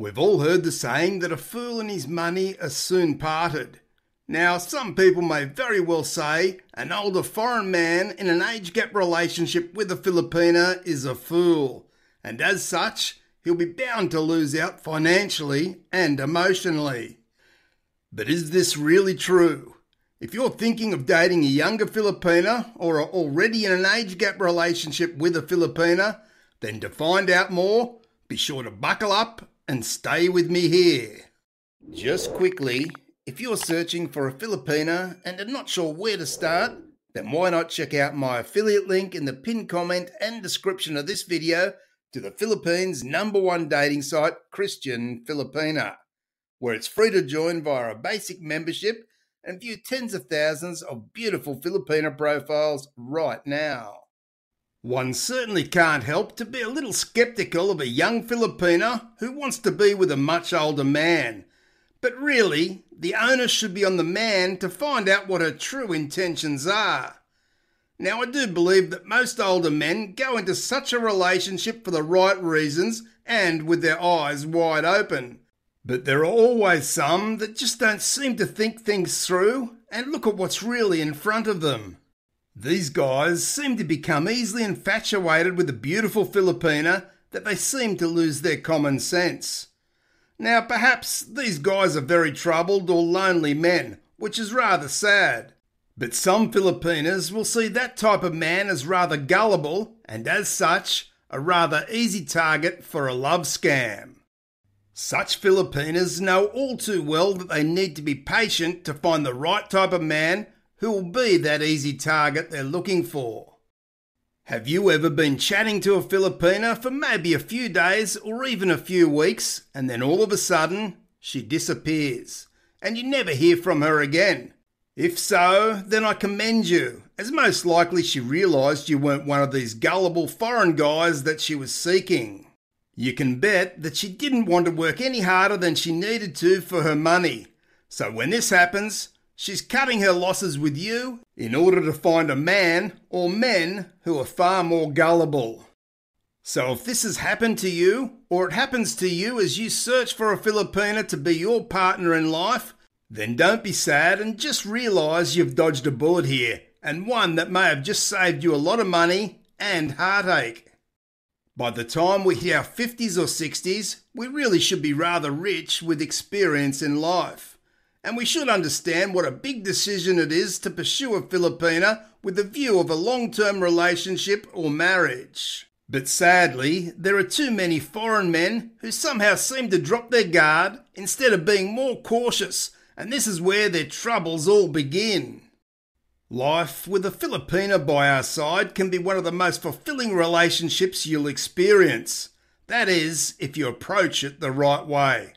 We've all heard the saying that a fool and his money are soon parted. Now, some people may very well say an older foreign man in an age gap relationship with a Filipina is a fool, and as such, he'll be bound to lose out financially and emotionally. But is this really true? If you're thinking of dating a younger Filipina or are already in an age gap relationship with a Filipina, then to find out more, be sure to buckle up and stay with me here. Just quickly, if you're searching for a Filipina and are not sure where to start, then why not check out my affiliate link in the pinned comment and description of this video to the Philippines' #1 dating site, Christian Filipina, where it's free to join via a basic membership and view tens of thousands of beautiful Filipina profiles right now. One certainly can't help to be a little skeptical of a young Filipina who wants to be with a much older man. But really, the onus should be on the man to find out what her true intentions are. Now, I do believe that most older men go into such a relationship for the right reasons and with their eyes wide open. But there are always some that just don't seem to think things through and look at what's really in front of them. These guys seem to become easily infatuated with a beautiful Filipina that they seem to lose their common sense. Now, perhaps these guys are very troubled or lonely men, which is rather sad. But some Filipinas will see that type of man as rather gullible and as such, a rather easy target for a love scam. Such Filipinas know all too well that they need to be patient to find the right type of man who will be that easy target they're looking for. Have you ever been chatting to a Filipina for maybe a few days or even a few weeks, and then all of a sudden she disappears and you never hear from her again? If so, then I commend you, as most likely she realised you weren't one of these gullible foreign guys that she was seeking. You can bet that she didn't want to work any harder than she needed to for her money. So when this happens, she's cutting her losses with you in order to find a man or men who are far more gullible. So if this has happened to you, or it happens to you as you search for a Filipina to be your partner in life, then don't be sad and just realise you've dodged a bullet here, and one that may have just saved you a lot of money and heartache. By the time we hit our 50s or 60s, we really should be rather rich with experience in life. And we should understand what a big decision it is to pursue a Filipina with the view of a long-term relationship or marriage. But sadly, there are too many foreign men who somehow seem to drop their guard instead of being more cautious, and this is where their troubles all begin. Life with a Filipina by our side can be one of the most fulfilling relationships you'll experience. That is, if you approach it the right way.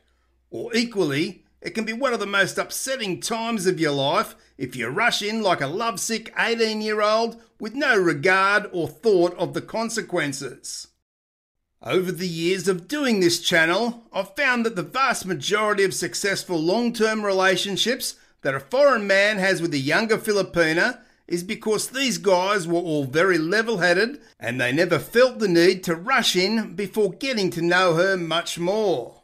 Or equally, it can be one of the most upsetting times of your life if you rush in like a lovesick 18-year-old with no regard or thought of the consequences. Over the years of doing this channel, I've found that the vast majority of successful long-term relationships that a foreign man has with a younger Filipina is because these guys were all very level-headed and they never felt the need to rush in before getting to know her much more.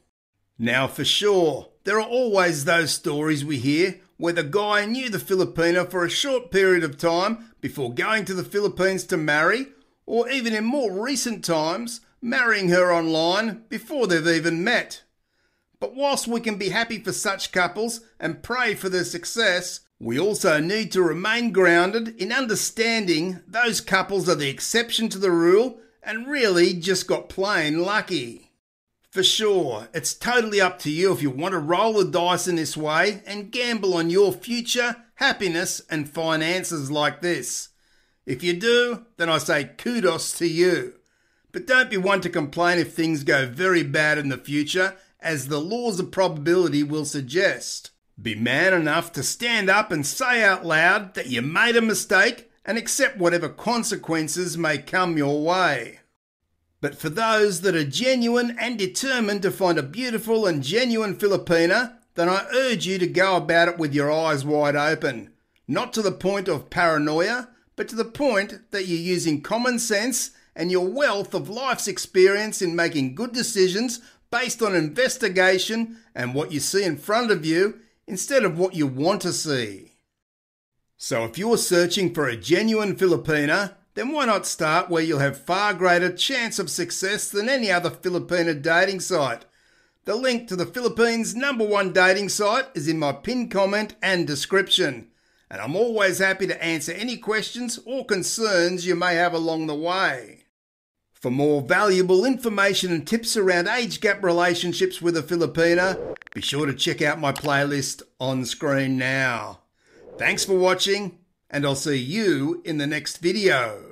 Now for sure, there are always those stories we hear where the guy knew the Filipina for a short period of time before going to the Philippines to marry, or even in more recent times, marrying her online before they've even met. But whilst we can be happy for such couples and pray for their success, we also need to remain grounded in understanding those couples are the exception to the rule and really just got plain lucky. For sure, it's totally up to you if you want to roll the dice in this way and gamble on your future, happiness and finances like this. If you do, then I say kudos to you. But don't be one to complain if things go very bad in the future, as the laws of probability will suggest. Be man enough to stand up and say out loud that you made a mistake and accept whatever consequences may come your way. But for those that are genuine and determined to find a beautiful and genuine Filipina, then I urge you to go about it with your eyes wide open. Not to the point of paranoia, but to the point that you're using common sense and your wealth of life's experience in making good decisions based on investigation and what you see in front of you instead of what you want to see. So if you're searching for a genuine Filipina, then why not start where you'll have far greater chance of success than any other Filipina dating site. The link to the Philippines' #1 dating site is in my pinned comment and description, and I'm always happy to answer any questions or concerns you may have along the way. For more valuable information and tips around age gap relationships with a Filipina, be sure to check out my playlist on screen now. Thanks for watching, and I'll see you in the next video.